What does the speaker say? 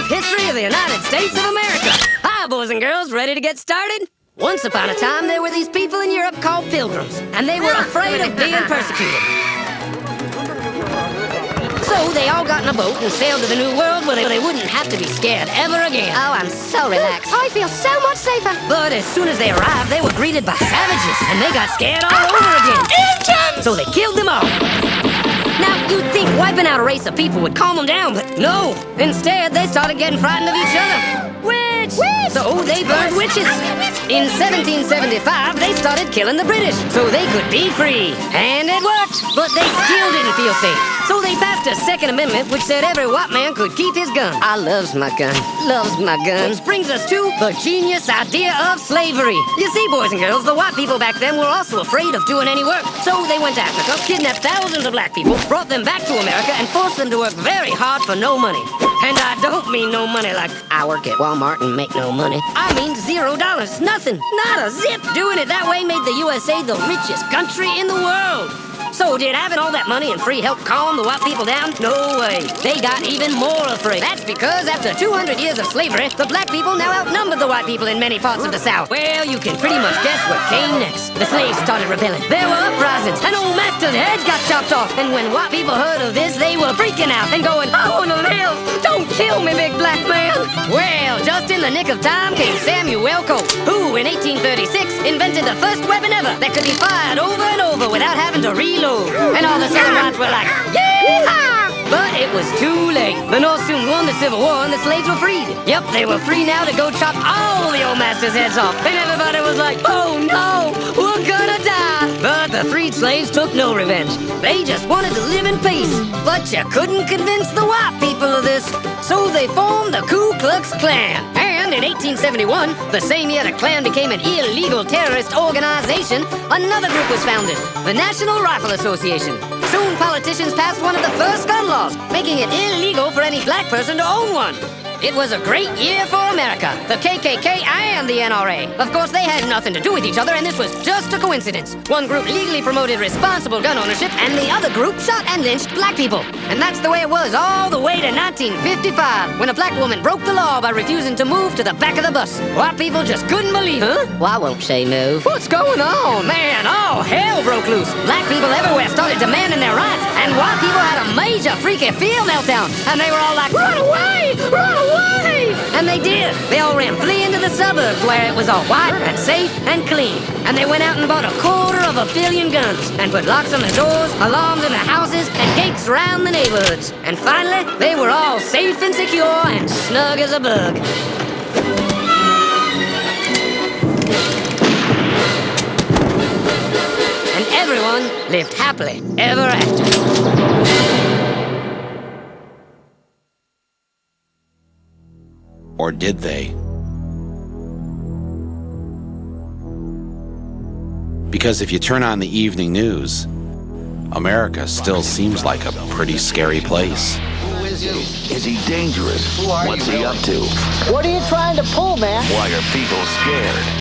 brief history of the United States of America. Hi, boys and girls, ready to get started? Once upon a time, there were these people in Europe called pilgrims, and they were afraid of being persecuted. So they all got in a boat and sailed to the New World where they wouldn't have to be scared ever again. Oh, I'm so relaxed. I feel so much safer. But as soon as they arrived, they were greeted by savages, and they got scared all over again. Indians! So they killed them all. Now, you'd think wiping out a race of people would calm them down, but no. Instead, they started getting frightened of each other. Witch! So they burned witches. In 1775, they started killing the British so they could be free. And it worked, but they still didn't feel safe. So they passed a Second Amendment which said every white man could keep his gun. I loves my gun. Loves my gun. Which brings us to the genius idea of slavery. You see, boys and girls, the white people back then were also afraid of doing any work. So they went to Africa, kidnapped thousands of black people, brought them back to America, and forced them to work very hard for no money. And I don't mean no money like I work at Walmart and make no money. I mean $0. Nothing. Not a zip. Doing it that way made the USA the richest country in the world. So did having all that money and free help calm the white people down? No way. They got even more afraid. That's because after 200 years of slavery, the black people now outnumbered the white people in many parts of the South. Well, you can pretty much guess what came next. The slaves started rebelling. There were uprisings, and old master's heads got chopped off. And when white people heard of this, they were freaking out and going, I want to live. Don't kill me, big black man. Well, just in the nick of time came Samuel Colt, who in 1836 invented the first weapon ever that could be fired over and over without having to reload. And all the Southern whites were like, yeah! But it was too late. The North soon won the Civil War and the slaves were freed. Yep, they were free now to go chop all the old master's heads off. And everybody was like, oh no, we're gonna die. But the freed slaves took no revenge. They just wanted to live in peace. But you couldn't convince the white people of this. So they formed the Ku Klux Klan. And in 1871, the same year the Klan became an illegal terrorist organization, another group was founded, the National Rifle Association. Soon politicians passed one of the first gun laws, making it illegal for any black person to own one. It was a great year for America, the KKK and the NRA. Of course, they had nothing to do with each other, and this was just a coincidence. One group legally promoted responsible gun ownership, and the other group shot and lynched black people. And that's the way it was all the way to 1955, when a black woman broke the law by refusing to move to the back of the bus. White people just couldn't believe it. Huh? Why won't she move? What's going on? Man, all hell broke loose. Black people everywhere started demanding their rights, and white people had a major freaky field meltdown. And they were all like, run away! Run away! And they did. They all ran fleeing to the suburbs where it was all white and safe and clean. And they went out and bought 250 million guns and put locks on the doors, alarms in the houses, and gates around the neighborhoods. And finally, they were all safe and secure and snug as a bug. And everyone lived happily ever after. Or did they? Because if you turn on the evening news, America still seems like a pretty scary place. Who is he? Is he dangerous? What's he up to? What are you trying to pull, man? Why are people scared?